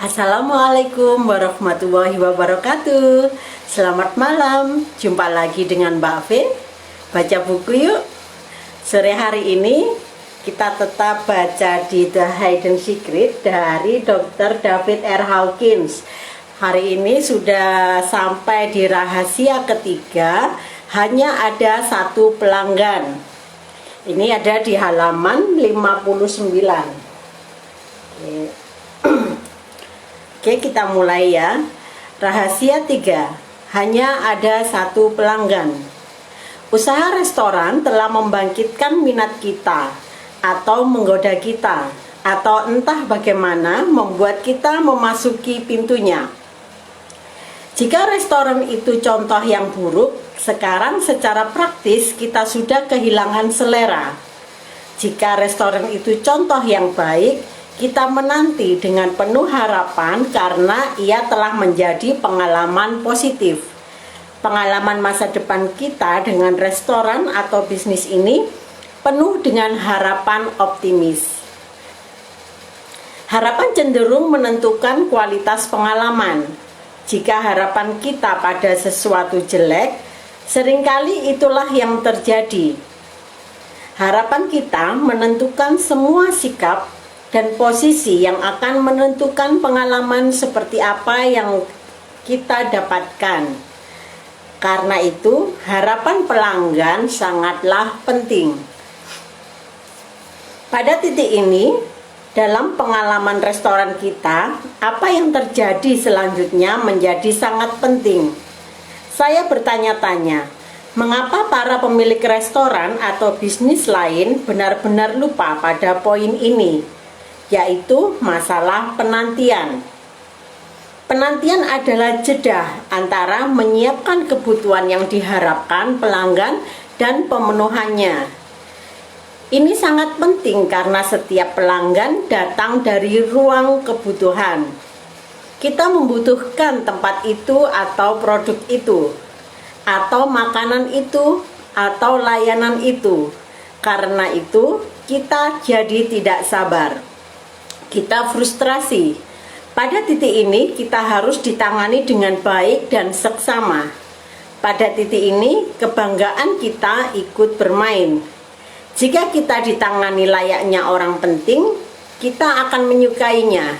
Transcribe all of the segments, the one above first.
Assalamualaikum warahmatullahi wabarakatuh. Selamat malam, jumpa lagi dengan Mbak Vin. Baca buku yuk. Sore hari ini kita tetap baca di The Hidden Secret dari Dr. David R. Hawkins. Hari ini sudah sampai di rahasia ketiga, hanya ada satu pelanggan. Ini ada di halaman 59. Oke, kita mulai ya. Rahasia 3. Hanya ada satu pelanggan. Usaha restoran telah membangkitkan minat kita atau menggoda kita, atau entah bagaimana membuat kita memasuki pintunya. Jika restoran itu contoh yang buruk, sekarang secara praktis kita sudah kehilangan selera. Jika restoran itu contoh yang baik, kita menanti dengan penuh harapan karena ia telah menjadi pengalaman positif. Pengalaman masa depan kita dengan restoran atau bisnis ini penuh dengan harapan optimis. Harapan cenderung menentukan kualitas pengalaman. Jika harapan kita pada sesuatu jelek, seringkali itulah yang terjadi. Harapan kita menentukan semua sikap dan posisi yang akan menentukan pengalaman seperti apa yang kita dapatkan. Karena itu, harapan pelanggan sangatlah penting. Pada titik ini, dalam pengalaman restoran kita, apa yang terjadi selanjutnya menjadi sangat penting. Saya bertanya-tanya, mengapa para pemilik restoran atau bisnis lain benar-benar lupa pada poin ini? Yaitu masalah penantian. Penantian adalah jeda antara menyiapkan kebutuhan yang diharapkan pelanggan dan pemenuhannya. Ini sangat penting karena setiap pelanggan datang dari ruang kebutuhan. Kita membutuhkan tempat itu atau produk itu, atau makanan itu, atau layanan itu. Karena itu, kita jadi tidak sabar. Kita frustrasi. Pada titik ini kita harus ditangani dengan baik dan seksama. Pada titik ini kebanggaan kita ikut bermain. Jika kita ditangani layaknya orang penting, kita akan menyukainya.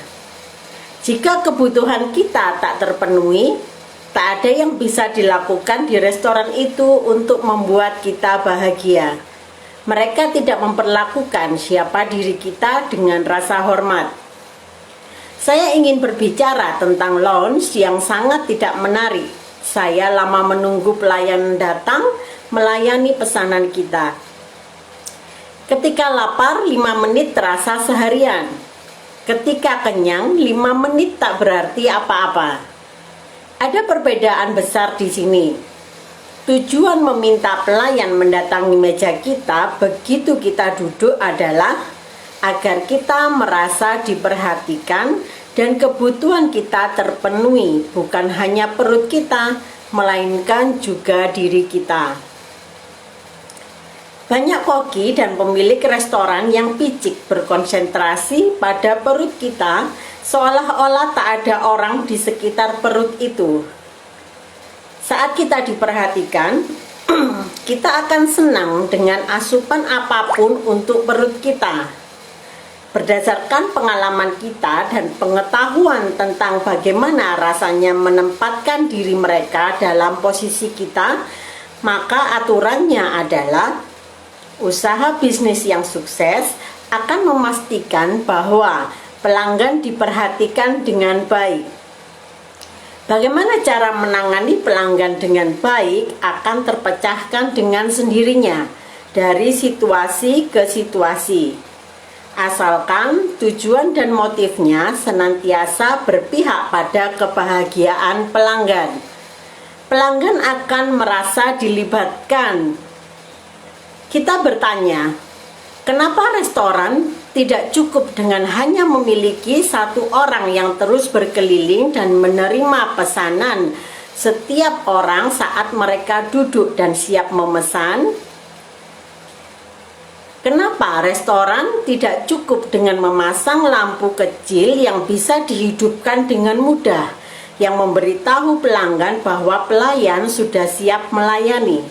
Jika kebutuhan kita tak terpenuhi, tak ada yang bisa dilakukan di restoran itu untuk membuat kita bahagia. Mereka tidak memperlakukan siapa diri kita dengan rasa hormat. Saya ingin berbicara tentang lounge yang sangat tidak menarik. Saya lama menunggu pelayan datang melayani pesanan kita. Ketika lapar, 5 menit terasa seharian. Ketika kenyang, 5 menit tak berarti apa-apa. Ada perbedaan besar di sini. Tujuan meminta pelayan mendatangi meja kita begitu kita duduk adalah agar kita merasa diperhatikan dan kebutuhan kita terpenuhi, bukan hanya perut kita, melainkan juga diri kita. Banyak koki dan pemilik restoran yang picik berkonsentrasi pada perut kita, seolah-olah tak ada orang di sekitar perut itu. Saat kita diperhatikan, kita akan senang dengan asupan apapun untuk perut kita. Berdasarkan pengalaman kita dan pengetahuan tentang bagaimana rasanya menempatkan diri mereka dalam posisi kita, maka aturannya adalah usaha bisnis yang sukses akan memastikan bahwa pelanggan diperhatikan dengan baik. Bagaimana cara menangani pelanggan dengan baik akan terpecahkan dengan sendirinya dari situasi ke situasi. Asalkan tujuan dan motifnya senantiasa berpihak pada kebahagiaan pelanggan. Pelanggan akan merasa dilibatkan. Kita bertanya, kenapa restoran tidak cukup dengan hanya memiliki satu orang yang terus berkeliling dan menerima pesanan setiap orang saat mereka duduk dan siap memesan? Kenapa restoran tidak cukup dengan memasang lampu kecil yang bisa dihidupkan dengan mudah, yang memberitahu pelanggan bahwa pelayan sudah siap melayani?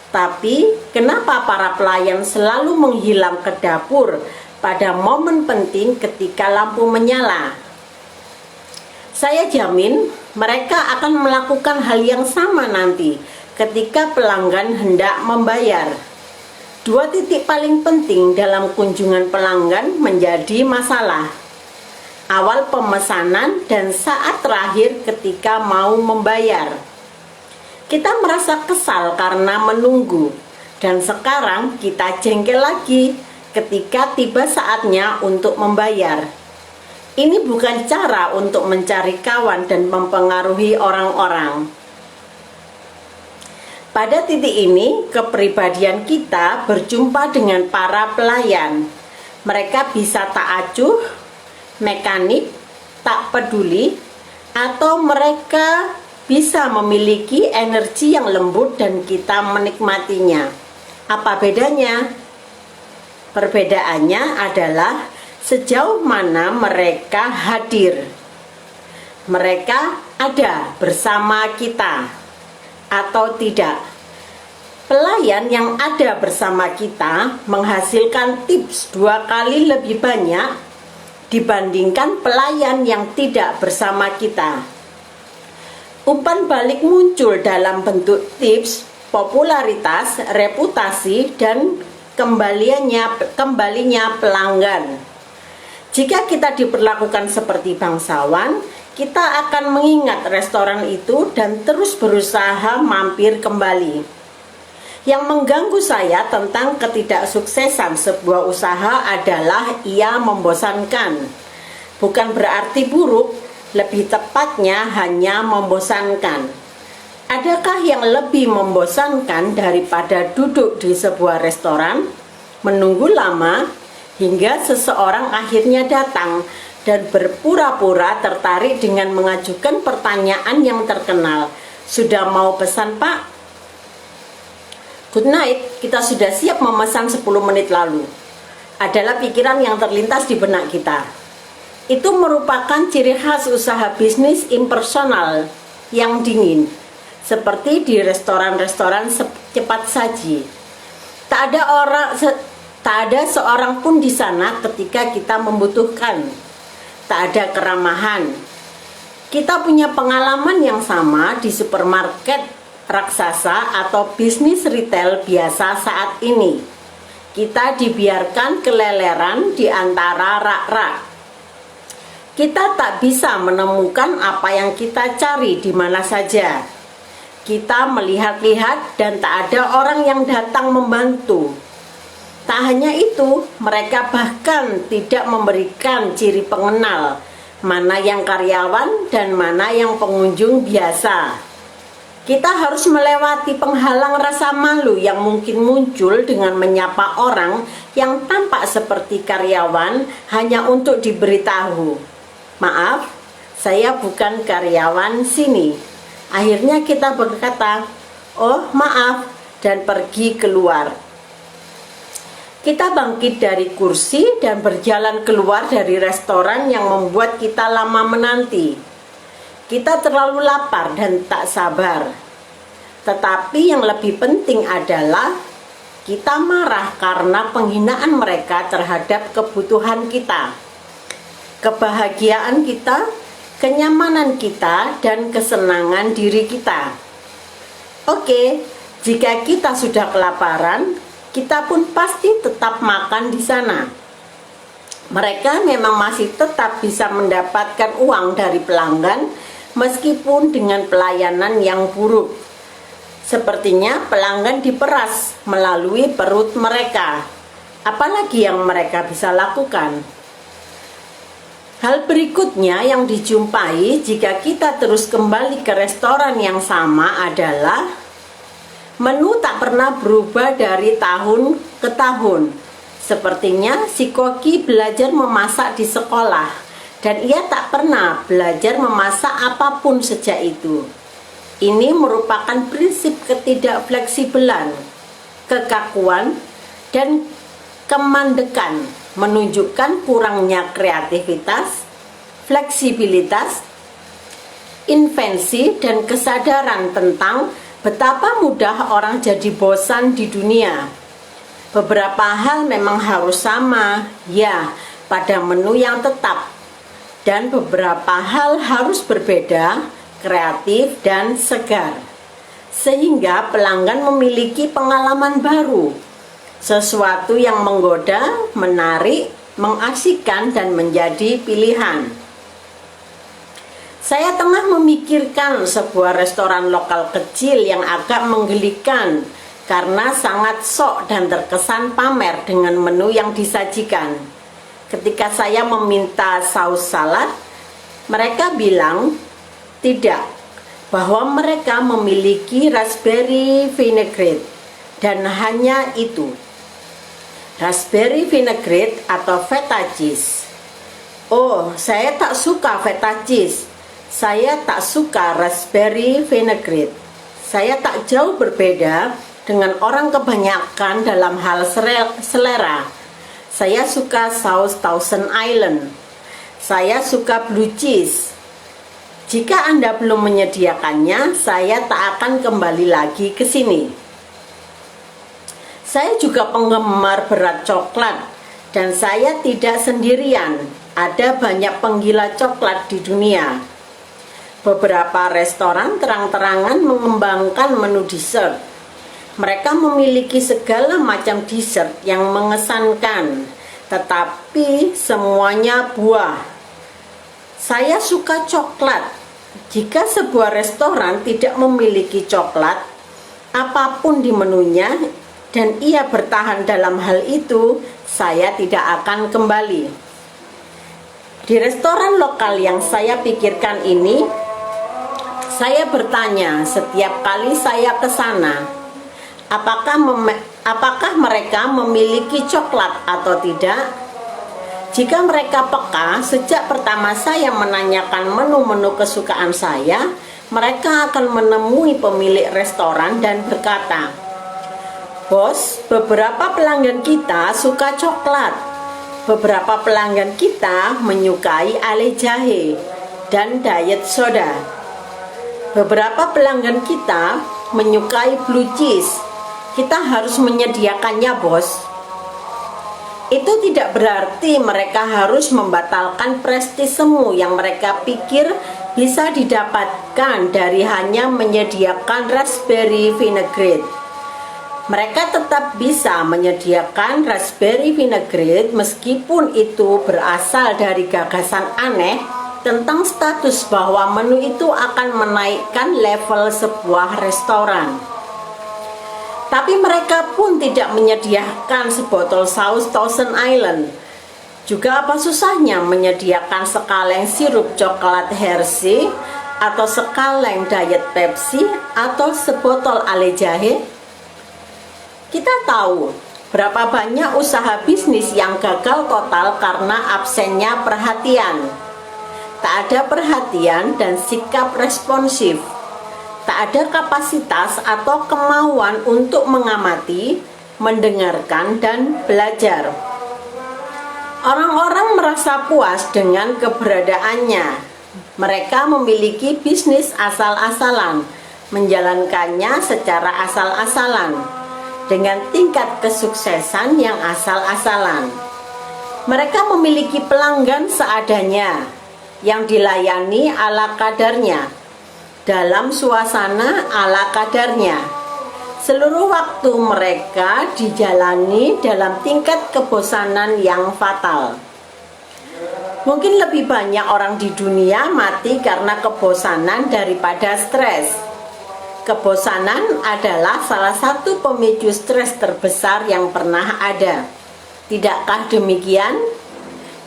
Tapi, kenapa para pelayan selalu menghilang ke dapur pada momen penting ketika lampu menyala? Saya jamin mereka akan melakukan hal yang sama nanti ketika pelanggan hendak membayar. Dua titik paling penting dalam kunjungan pelanggan menjadi masalah: awal pemesanan dan saat terakhir ketika mau membayar. Kita merasa kesal karena menunggu, dan sekarang kita jengkel lagi ketika tiba saatnya untuk membayar. Ini bukan cara untuk mencari kawan dan mempengaruhi orang-orang. Pada titik ini, kepribadian kita berjumpa dengan para pelayan. Mereka bisa tak acuh, mekanik, tak peduli, atau mereka bisa memiliki energi yang lembut dan kita menikmatinya. Apa bedanya? Perbedaannya adalah sejauh mana mereka hadir. Mereka ada bersama kita atau tidak. Pelayan yang ada bersama kita menghasilkan tips 2 kali lebih banyak dibandingkan pelayan yang tidak bersama kita. Umpan balik muncul dalam bentuk tips, popularitas, reputasi, dan kembalinya pelanggan. Jika kita diperlakukan seperti bangsawan, kita akan mengingat restoran itu dan terus berusaha mampir kembali. Yang mengganggu saya tentang ketidaksuksesan sebuah usaha adalah ia membosankan. Bukan berarti buruk, lebih tepatnya hanya membosankan. Adakah yang lebih membosankan daripada duduk di sebuah restoran, menunggu lama, hingga seseorang akhirnya datang dan berpura-pura tertarik dengan mengajukan pertanyaan yang terkenal? Sudah mau pesan, Pak? Good night, kita sudah siap memesan 10 menit lalu. Adalah pikiran yang terlintas di benak kita. Itu merupakan ciri khas usaha bisnis impersonal yang dingin, seperti di restoran-restoran cepat saji. Tak ada seorang pun di sana ketika kita membutuhkan. Tak ada keramahan. Kita punya pengalaman yang sama di supermarket raksasa atau bisnis retail biasa saat ini. Kita dibiarkan keleleran di antara rak-rak. Kita tak bisa menemukan apa yang kita cari di mana saja. Kita melihat-lihat dan tak ada orang yang datang membantu. Tak hanya itu, mereka bahkan tidak memberikan ciri pengenal, mana yang karyawan dan mana yang pengunjung biasa. Kita harus melewati penghalang rasa malu yang mungkin muncul dengan menyapa orang yang tampak seperti karyawan hanya untuk diberitahu, "Maaf, saya bukan karyawan sini." Akhirnya kita berkata, "Oh, maaf," dan pergi keluar. Kita bangkit dari kursi dan berjalan keluar dari restoran yang membuat kita lama menanti. Kita terlalu lapar dan tak sabar. Tetapi yang lebih penting adalah kita marah karena penghinaan mereka terhadap kebutuhan kita, kebahagiaan kita, kenyamanan kita, dan kesenangan diri kita. Oke, jika kita sudah kelaparan, kita pun pasti tetap makan di sana. Mereka memang masih tetap bisa mendapatkan uang dari pelanggan meskipun dengan pelayanan yang buruk. Sepertinya pelanggan diperas melalui perut mereka. Apalagi yang mereka bisa lakukan? Hal berikutnya yang dijumpai jika kita terus kembali ke restoran yang sama adalah menu tak pernah berubah dari tahun ke tahun. Sepertinya si koki belajar memasak di sekolah dan ia tak pernah belajar memasak apapun sejak itu. Ini merupakan prinsip ketidakfleksibelan, kekakuan, dan kemandekan, menunjukkan kurangnya kreativitas, fleksibilitas, invensi, dan kesadaran tentang betapa mudah orang jadi bosan di dunia. Beberapa hal memang harus sama, ya, pada menu yang tetap, dan beberapa hal harus berbeda, kreatif, dan segar, sehingga pelanggan memiliki pengalaman baru, sesuatu yang menggoda, menarik, mengasihkan, dan menjadi pilihan. Saya tengah memikirkan sebuah restoran lokal kecil yang agak menggelikan karena sangat sok dan terkesan pamer dengan menu yang disajikan. Ketika saya meminta saus salad, mereka bilang tidak, bahwa mereka memiliki raspberry vinaigrette, dan hanya itu, raspberry vinaigrette atau feta cheese. Oh, saya tak suka feta cheese. Saya tak suka raspberry vinaigrette. Saya tak jauh berbeda dengan orang kebanyakan dalam hal selera. Saya suka saus Thousand Island. Saya suka blue cheese. Jika Anda belum menyediakannya, saya tak akan kembali lagi ke sini. Saya juga penggemar berat coklat, dan saya tidak sendirian. Ada banyak penggila coklat di dunia. Beberapa restoran terang-terangan mengembangkan menu dessert. Mereka memiliki segala macam dessert yang mengesankan, tetapi semuanya buah. Saya suka coklat. Jika sebuah restoran tidak memiliki coklat apapun di menunya dan ia bertahan dalam hal itu, saya tidak akan kembali. Di restoran lokal yang saya pikirkan ini, saya bertanya setiap kali saya ke sana, apakah mereka memiliki coklat atau tidak? Jika mereka peka, sejak pertama saya menanyakan menu-menu kesukaan saya, mereka akan menemui pemilik restoran dan berkata, "Bos, beberapa pelanggan kita suka coklat. Beberapa pelanggan kita menyukai ale jahe dan diet soda. Beberapa pelanggan kita menyukai blue cheese. Kita harus menyediakannya, bos." Itu tidak berarti mereka harus membatalkan prestisemu yang mereka pikir bisa didapatkan dari hanya menyediakan raspberry vinaigrette. Mereka tetap bisa menyediakan raspberry vinaigrette meskipun itu berasal dari gagasan aneh tentang status bahwa menu itu akan menaikkan level sebuah restoran. Tapi mereka pun tidak menyediakan sebotol saus Thousand Island. Juga apa susahnya menyediakan sekaleng sirup coklat Hershey, atau sekaleng diet Pepsi, atau sebotol ale jahe? Kita tahu berapa banyak usaha bisnis yang gagal total karena absennya perhatian. Tak ada perhatian dan sikap responsif. Tak ada kapasitas atau kemauan untuk mengamati, mendengarkan, dan belajar. Orang-orang merasa puas dengan keberadaannya. Mereka memiliki bisnis asal-asalan, menjalankannya secara asal-asalan, dengan tingkat kesuksesan yang asal-asalan. Mereka memiliki pelanggan seadanya, yang dilayani ala kadarnya, dalam suasana ala kadarnya. Seluruh waktu mereka dijalani dalam tingkat kebosanan yang fatal. Mungkin lebih banyak orang di dunia mati karena kebosanan daripada stres. Kebosanan adalah salah satu pemicu stres terbesar yang pernah ada. Tidakkah demikian?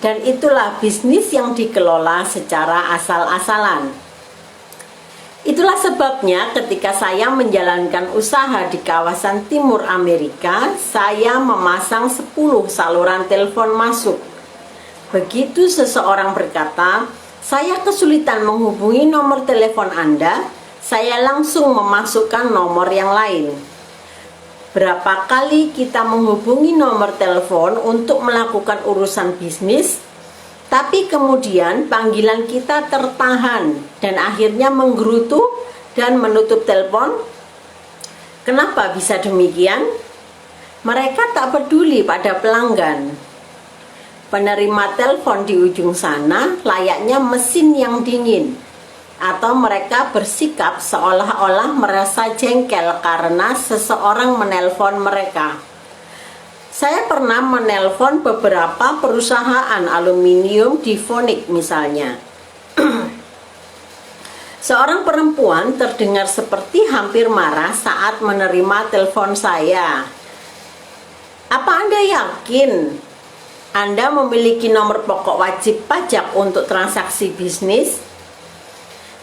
Dan itulah bisnis yang dikelola secara asal-asalan. Itulah sebabnya ketika saya menjalankan usaha di kawasan timur Amerika, saya memasang 10 saluran telepon masuk. Begitu seseorang berkata, "Saya kesulitan menghubungi nomor telepon Anda," saya langsung memasukkan nomor yang lain. Berapa kali kita menghubungi nomor telepon untuk melakukan urusan bisnis, tapi kemudian panggilan kita tertahan dan akhirnya menggerutu dan menutup telepon? Kenapa bisa demikian? Mereka tak peduli pada pelanggan. Penerima telepon di ujung sana layaknya mesin yang dingin, atau mereka bersikap seolah-olah merasa jengkel karena seseorang menelpon mereka. Saya pernah menelpon beberapa perusahaan aluminium di Phoenix misalnya. Seorang perempuan terdengar seperti hampir marah saat menerima telepon saya. Apa Anda yakin Anda memiliki nomor pokok wajib pajak untuk transaksi bisnis?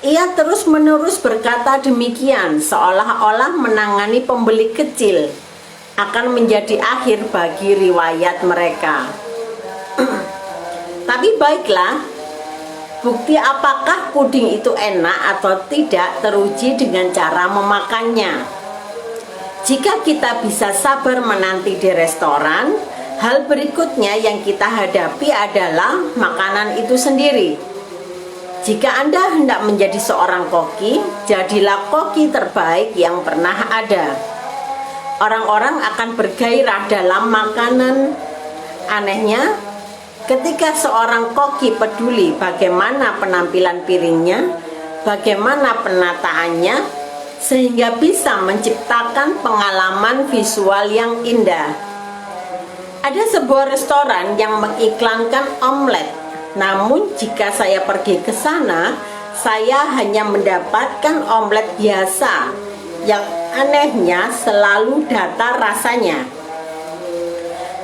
Ia terus-menerus berkata demikian, seolah-olah menangani pembeli kecil akan menjadi akhir bagi riwayat mereka. Tapi baiklah, bukti apakah puding itu enak atau tidak teruji dengan cara memakannya. Jika kita bisa sabar menanti di restoran, hal berikutnya yang kita hadapi adalah makanan itu sendiri. Jika Anda hendak menjadi seorang koki, jadilah koki terbaik yang pernah ada. Orang-orang akan bergairah dalam makanan. Anehnya, ketika seorang koki peduli bagaimana penampilan piringnya, bagaimana penataannya, sehingga bisa menciptakan pengalaman visual yang indah. Ada sebuah restoran yang mengiklankan omelet. Namun jika saya pergi ke sana, saya hanya mendapatkan omelet biasa yang anehnya selalu datar rasanya.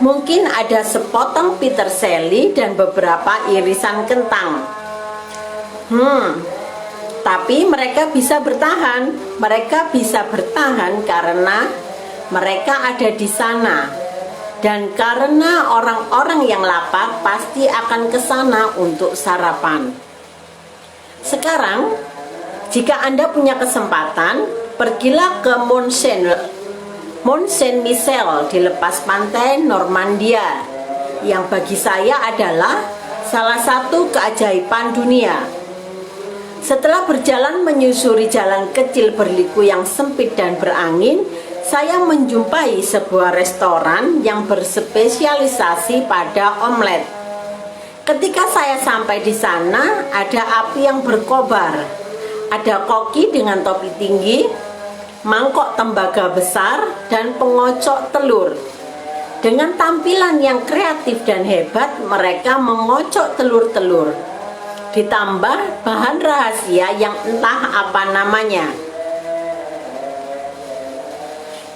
Mungkin ada sepotong peterseli dan beberapa irisan kentang. Tapi mereka bisa bertahan. Mereka bisa bertahan karena mereka ada di sana. Dan karena orang-orang yang lapar pasti akan ke sana untuk sarapan. Sekarang, jika Anda punya kesempatan, pergilah ke Mont Saint-Michel di lepas pantai Normandia, yang bagi saya adalah salah satu keajaiban dunia. Setelah berjalan menyusuri jalan kecil berliku yang sempit dan berangin, saya menjumpai sebuah restoran yang berspesialisasi pada omelet. Ketika saya sampai di sana, ada api yang berkobar. Ada koki dengan topi tinggi, mangkok tembaga besar, dan pengocok telur. Dengan tampilan yang kreatif dan hebat, mereka mengocok telur-telur. Ditambah bahan rahasia yang entah apa namanya,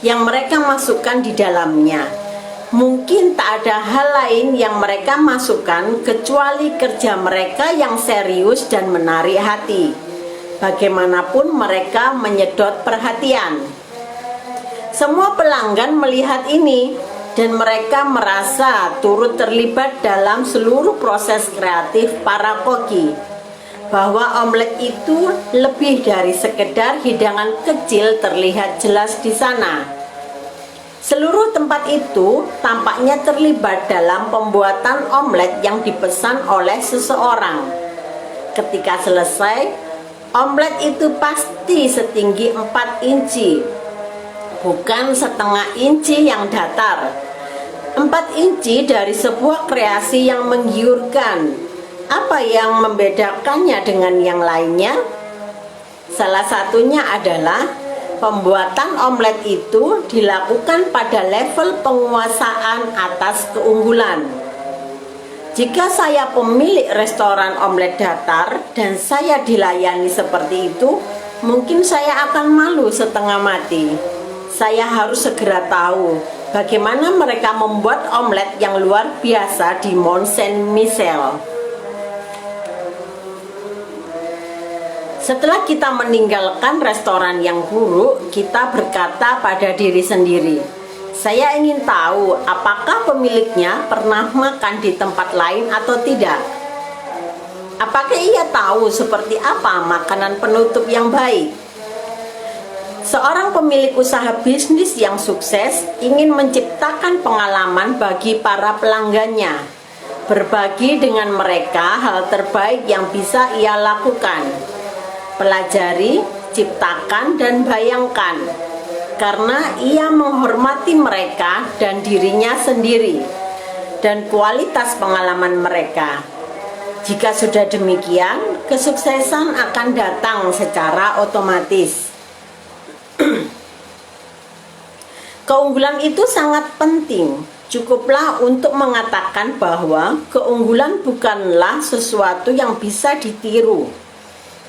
yang mereka masukkan di dalamnya. Mungkin tak ada hal lain yang mereka masukkan kecuali kerja mereka yang serius dan menarik hati. Bagaimanapun mereka menyedot perhatian. Semua pelanggan melihat ini dan mereka merasa turut terlibat dalam seluruh proses kreatif para koki. Bahwa omelet itu lebih dari sekedar hidangan kecil terlihat jelas di sana. Seluruh tempat itu tampaknya terlibat dalam pembuatan omelet yang dipesan oleh seseorang. Ketika selesai, omelet itu pasti setinggi 4 inci, bukan setengah inci yang datar. 4 inci dari sebuah kreasi yang menggiurkan. Apa yang membedakannya dengan yang lainnya? Salah satunya adalah pembuatan omelet itu dilakukan pada level penguasaan atas keunggulan. Jika saya pemilik restoran omelet datar dan saya dilayani seperti itu, mungkin saya akan malu setengah mati. Saya harus segera tahu bagaimana mereka membuat omelet yang luar biasa di Mont Saint-Michel. Setelah kita meninggalkan restoran yang buruk, kita berkata pada diri sendiri, saya ingin tahu apakah pemiliknya pernah makan di tempat lain atau tidak. Apakah ia tahu seperti apa makanan penutup yang baik? Seorang pemilik usaha bisnis yang sukses ingin menciptakan pengalaman bagi para pelanggannya, berbagi dengan mereka hal terbaik yang bisa ia lakukan. Pelajari, ciptakan, dan bayangkan, karena ia menghormati mereka dan dirinya sendiri, dan kualitas pengalaman mereka. Jika sudah demikian, kesuksesan akan datang secara otomatis. Keunggulan itu sangat penting. Cukuplah untuk mengatakan bahwa keunggulan bukanlah sesuatu yang bisa ditiru.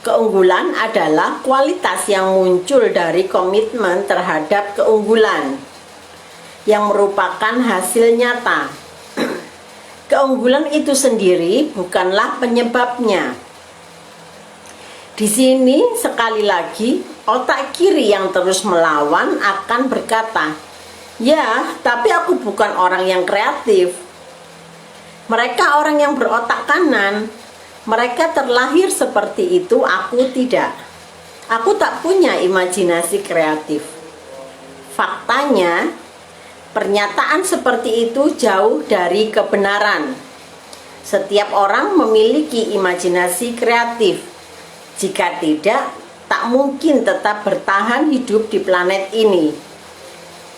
Keunggulan adalah kualitas yang muncul dari komitmen terhadap keunggulan, yang merupakan hasil nyata. Keunggulan itu sendiri bukanlah penyebabnya. Di sini sekali lagi otak kiri yang terus melawan akan berkata, "Ya, tapi aku bukan orang yang kreatif." Mereka orang yang berotak kanan. Mereka terlahir seperti itu, aku tidak. Aku tak punya imajinasi kreatif. Faktanya, pernyataan seperti itu jauh dari kebenaran. Setiap orang memiliki imajinasi kreatif. Jika tidak, tak mungkin tetap bertahan hidup di planet ini.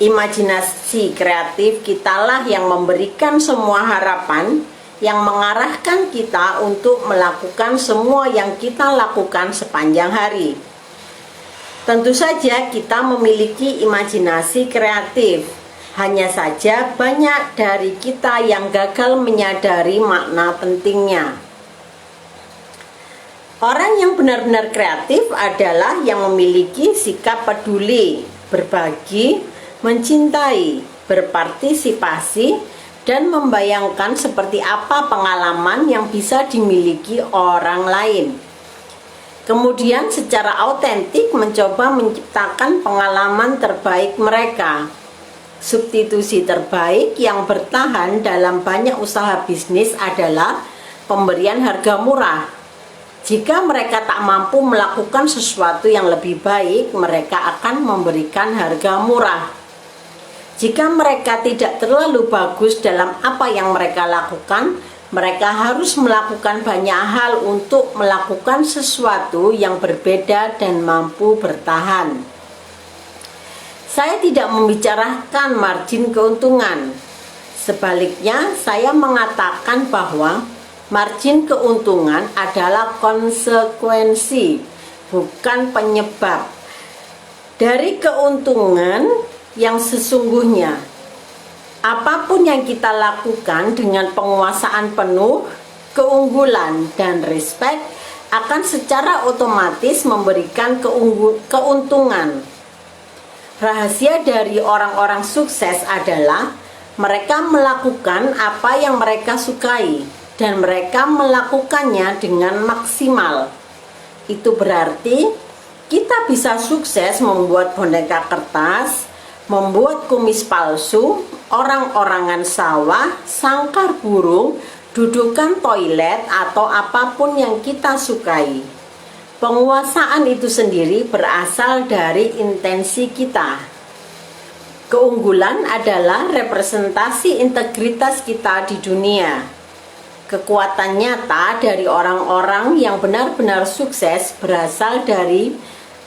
Imajinasi kreatif kitalah yang memberikan semua harapan, yang mengarahkan kita untuk melakukan semua yang kita lakukan sepanjang hari. Tentu saja kita memiliki imajinasi kreatif. Hanya saja banyak dari kita yang gagal menyadari makna pentingnya. Orang yang benar-benar kreatif adalah yang memiliki sikap peduli, berbagi, mencintai, berpartisipasi, dan membayangkan seperti apa pengalaman yang bisa dimiliki orang lain. Kemudian secara autentik mencoba menciptakan pengalaman terbaik mereka. Substitusi terbaik yang bertahan dalam banyak usaha bisnis adalah pemberian harga murah. Jika mereka tak mampu melakukan sesuatu yang lebih baik, mereka akan memberikan harga murah. Jika mereka tidak terlalu bagus dalam apa yang mereka lakukan, mereka harus melakukan banyak hal untuk melakukan sesuatu yang berbeda dan mampu bertahan. Saya tidak membicarakan margin keuntungan. Sebaliknya, saya mengatakan bahwa margin keuntungan adalah konsekuensi, bukan penyebab dari keuntungan yang sesungguhnya. Apapun yang kita lakukan dengan penguasaan penuh, keunggulan, dan respect akan secara otomatis memberikan keuntungan. Rahasia dari orang-orang sukses adalah mereka melakukan apa yang mereka sukai dan mereka melakukannya dengan maksimal. Itu berarti kita bisa sukses membuat boneka kertas, membuat kumis palsu, orang-orangan sawah, sangkar burung, dudukan toilet, atau apapun yang kita sukai. Penguasaan itu sendiri berasal dari intensi kita. Keunggulan adalah representasi integritas kita di dunia. Kekuatan nyata dari orang-orang yang benar-benar sukses berasal dari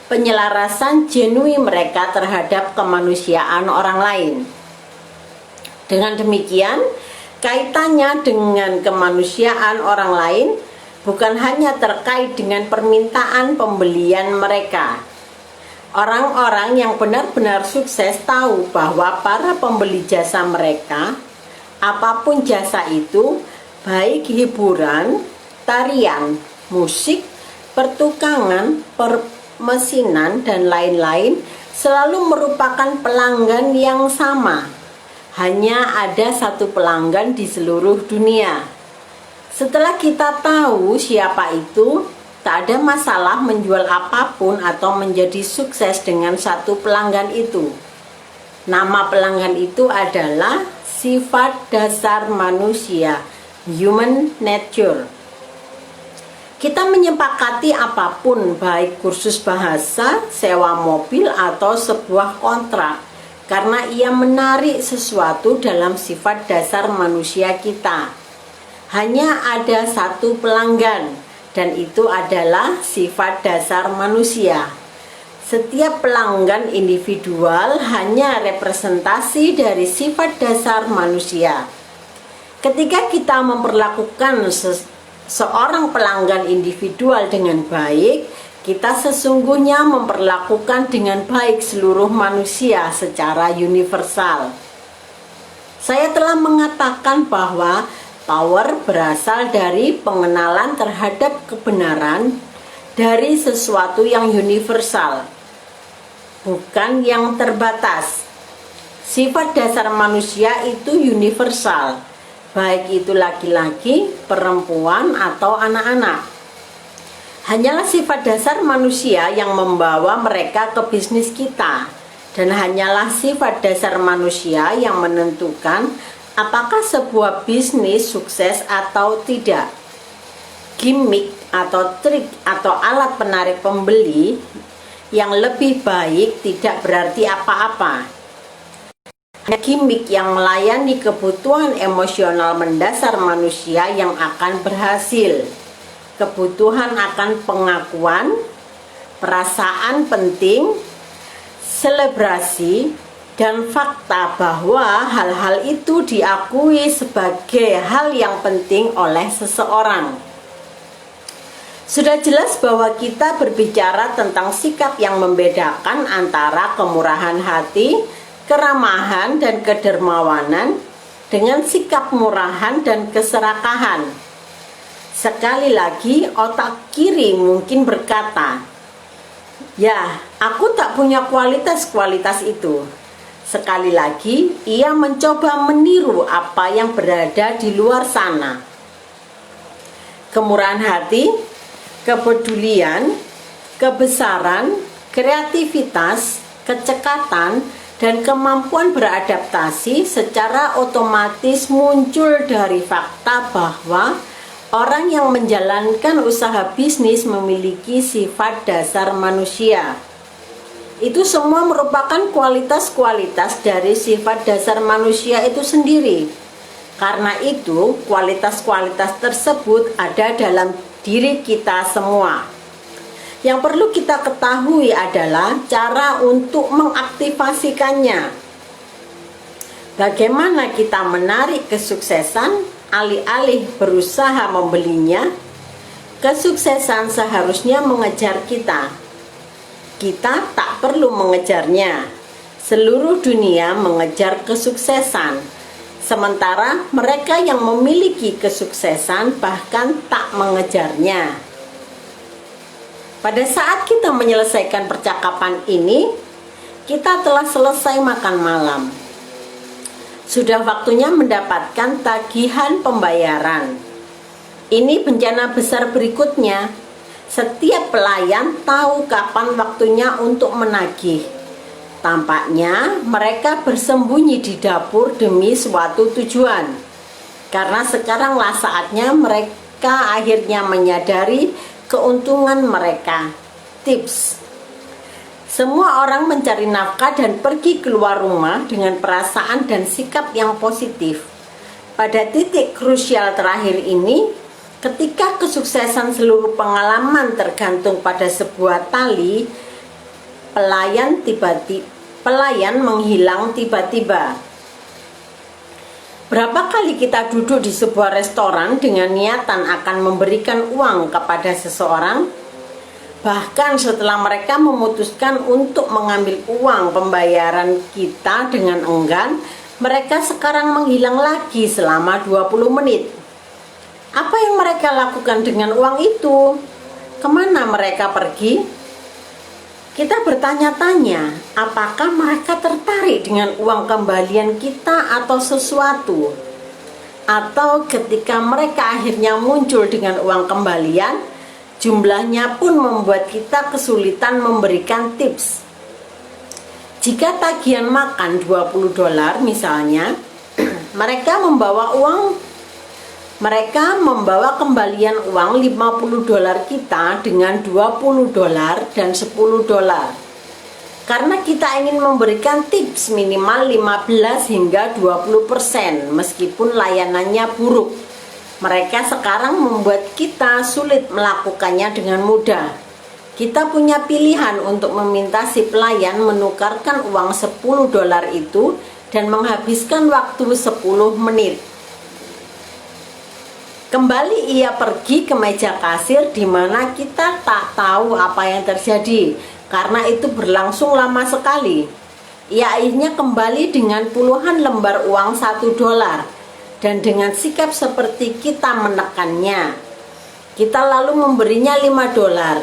penyelarasan genuine mereka terhadap kemanusiaan orang lain. Dengan demikian, kaitannya dengan kemanusiaan orang lain bukan hanya terkait dengan permintaan pembelian mereka. Orang-orang yang benar-benar sukses tahu bahwa para pembeli jasa mereka, apapun jasa itu, baik hiburan, tarian, musik, pertukangan, mesinan, dan lain-lain, selalu merupakan pelanggan yang sama. Hanya ada satu pelanggan di seluruh dunia. Setelah kita tahu siapa itu, tak ada masalah menjual apapun atau menjadi sukses dengan satu pelanggan itu. Nama pelanggan itu adalah sifat dasar manusia, human nature. Kita menyepakati apapun, baik kursus bahasa, sewa mobil, atau sebuah kontrak, karena ia menarik sesuatu dalam sifat dasar manusia kita. Hanya ada satu pelanggan, dan itu adalah sifat dasar manusia. Setiap pelanggan individual hanya representasi dari sifat dasar manusia. Ketika kita memperlakukan seorang pelanggan individual dengan baik, kita sesungguhnya memperlakukan dengan baik seluruh manusia secara universal. Saya telah mengatakan bahwa power berasal dari pengenalan terhadap kebenaran dari sesuatu yang universal, bukan yang terbatas. Sifat dasar manusia itu universal, baik itu laki-laki, perempuan, atau anak-anak. Hanyalah sifat dasar manusia yang membawa mereka ke bisnis kita, dan hanyalah sifat dasar manusia yang menentukan apakah sebuah bisnis sukses atau tidak. Gimmick atau trik atau alat penarik pembeli yang lebih baik tidak berarti apa-apa. Gimmick yang melayani kebutuhan emosional mendasar manusia yang akan berhasil. Kebutuhan akan pengakuan, perasaan penting, selebrasi, dan fakta bahwa hal-hal itu diakui sebagai hal yang penting oleh seseorang. Sudah jelas bahwa kita berbicara tentang sikap yang membedakan antara kemurahan hati, keramahan, dan kedermawanan dengan sikap murahan dan keserakahan. Sekali lagi, otak kiri mungkin berkata, "Ya, aku tak punya kualitas-kualitas itu." Sekali lagi, ia mencoba meniru apa yang berada di luar sana. Kemurahan hati, kepedulian, kebesaran, kreativitas, kecekatan, dan kemampuan beradaptasi secara otomatis muncul dari fakta bahwa orang yang menjalankan usaha bisnis memiliki sifat dasar manusia. Itu semua merupakan kualitas-kualitas dari sifat dasar manusia itu sendiri. Karena itu, kualitas-kualitas tersebut ada dalam diri kita semua. Yang perlu kita ketahui adalah cara untuk mengaktifasikannya. Bagaimana kita menarik kesuksesan alih-alih berusaha membelinya? Kesuksesan seharusnya mengejar kita. Kita tak perlu mengejarnya. Seluruh dunia mengejar kesuksesan, sementara mereka yang memiliki kesuksesan bahkan tak mengejarnya. Pada saat kita menyelesaikan percakapan ini, kita telah selesai makan malam. Sudah waktunya mendapatkan tagihan pembayaran. Ini bencana besar berikutnya. Setiap pelayan tahu kapan waktunya untuk menagih. Tampaknya mereka bersembunyi di dapur demi suatu tujuan. Karena sekaranglah saatnya mereka akhirnya menyadari keuntungan mereka. Tips: semua orang mencari nafkah dan pergi keluar rumah dengan perasaan dan sikap yang positif. Pada titik krusial terakhir ini, ketika kesuksesan seluruh pengalaman tergantung pada sebuah tali, pelayan menghilang tiba-tiba. Berapa kali kita duduk di sebuah restoran dengan niatan akan memberikan uang kepada seseorang? Bahkan setelah mereka memutuskan untuk mengambil uang pembayaran kita dengan enggan, mereka sekarang menghilang lagi selama 20 menit. Apa yang mereka lakukan dengan uang itu? Kemana mereka pergi? Kita bertanya-tanya, apakah mereka tertarik dengan uang kembalian kita atau sesuatu? Atau ketika mereka akhirnya muncul dengan uang kembalian, jumlahnya pun membuat kita kesulitan memberikan tips. Jika tagihan makan $20 misalnya, mereka Mereka membawa kembalian uang 50 dolar kita dengan 20 dolar dan 10 dolar. Karena kita ingin memberikan tips minimal 15 hingga 20% meskipun layanannya buruk. Mereka sekarang membuat kita sulit melakukannya dengan mudah. Kita punya pilihan untuk meminta si pelayan menukarkan uang 10 dolar itu dan menghabiskan waktu 10 menit. Kembali ia pergi ke meja kasir di mana kita tak tahu apa yang terjadi karena itu berlangsung lama sekali. Ia akhirnya kembali dengan puluhan lembar uang 1 dolar dan dengan sikap seperti kita menekannya. Kita lalu memberinya 5 dolar.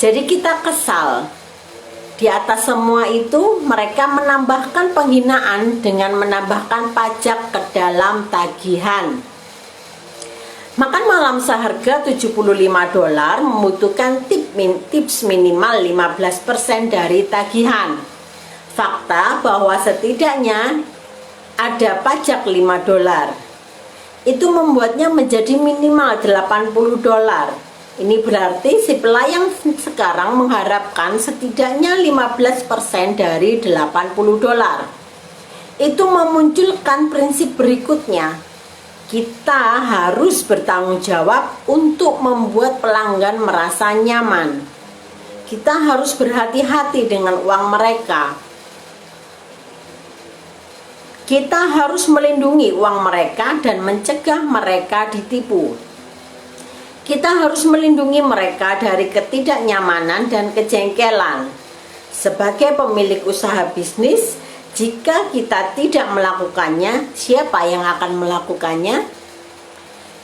Jadi kita kesal. Di atas semua itu mereka menambahkan penghinaan dengan menambahkan pajak ke dalam tagihan. Makan malam seharga 75 dolar membutuhkan tips minimal 15% dari tagihan. Fakta bahwa setidaknya ada pajak 5 dolar. Itu membuatnya menjadi minimal 80 dolar. Ini berarti si pelayan sekarang mengharapkan setidaknya 15% dari 80 dolar. Itu memunculkan prinsip berikutnya. Kita harus bertanggung jawab untuk membuat pelanggan merasa nyaman. Kita harus berhati-hati dengan uang mereka. Kita harus melindungi uang mereka dan mencegah mereka ditipu. Kita harus melindungi mereka dari ketidaknyamanan dan kejengkelan. Sebagai pemilik usaha bisnis, jika kita tidak melakukannya, siapa yang akan melakukannya?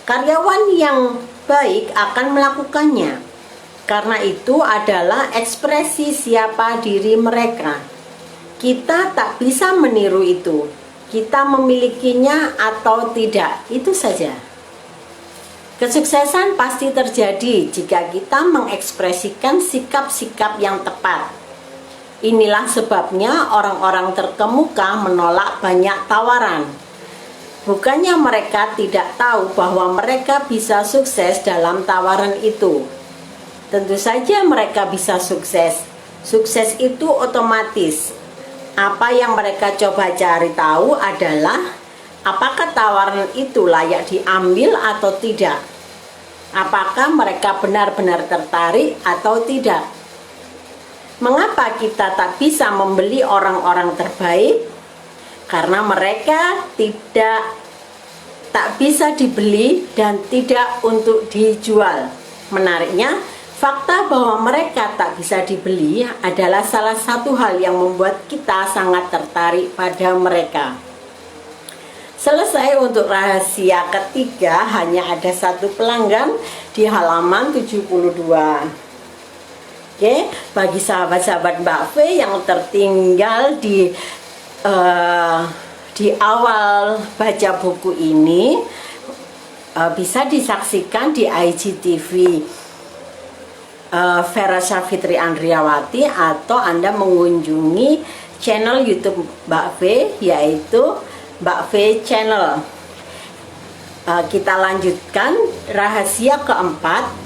Karyawan yang baik akan melakukannya. Karena itu adalah ekspresi siapa diri mereka. Kita tak bisa meniru itu. Kita memilikinya atau tidak, itu saja. Kesuksesan pasti terjadi jika kita mengekspresikan sikap-sikap yang tepat. Inilah sebabnya orang-orang terkemuka menolak banyak tawaran. Bukannya mereka tidak tahu bahwa mereka bisa sukses dalam tawaran itu. Tentu saja mereka bisa sukses. Sukses itu otomatis. Apa yang mereka coba cari tahu adalah apakah tawaran itu layak diambil atau tidak. Apakah mereka benar-benar tertarik atau tidak. Mengapa kita tak bisa membeli orang-orang terbaik? Karena mereka tak bisa dibeli dan tidak untuk dijual. Menariknya, fakta bahwa mereka tak bisa dibeli adalah salah satu hal yang membuat kita sangat tertarik pada mereka. Selesai untuk rahasia ketiga, hanya ada satu pelanggan di halaman 72. Oke, bagi sahabat-sahabat Mbak V yang tertinggal di awal baca buku ini, bisa disaksikan di IGTV Vera Savitri Andriawati, atau Anda mengunjungi channel YouTube Mbak V, yaitu Mbak V Channel. Kita lanjutkan rahasia keempat.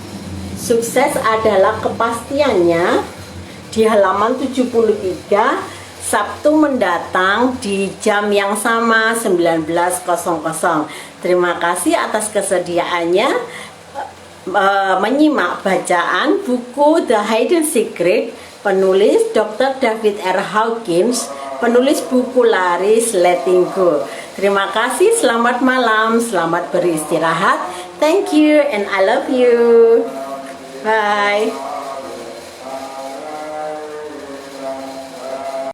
Sukses adalah kepastiannya, di halaman 73, Sabtu mendatang di jam yang sama 19.00. Terima kasih atas kesediaannya menyimak bacaan buku The Hidden Secret, penulis Dr. David R. Hawkins, penulis buku laris Letting Go. Terima kasih, selamat malam, selamat beristirahat. Thank you and I love you. Bye.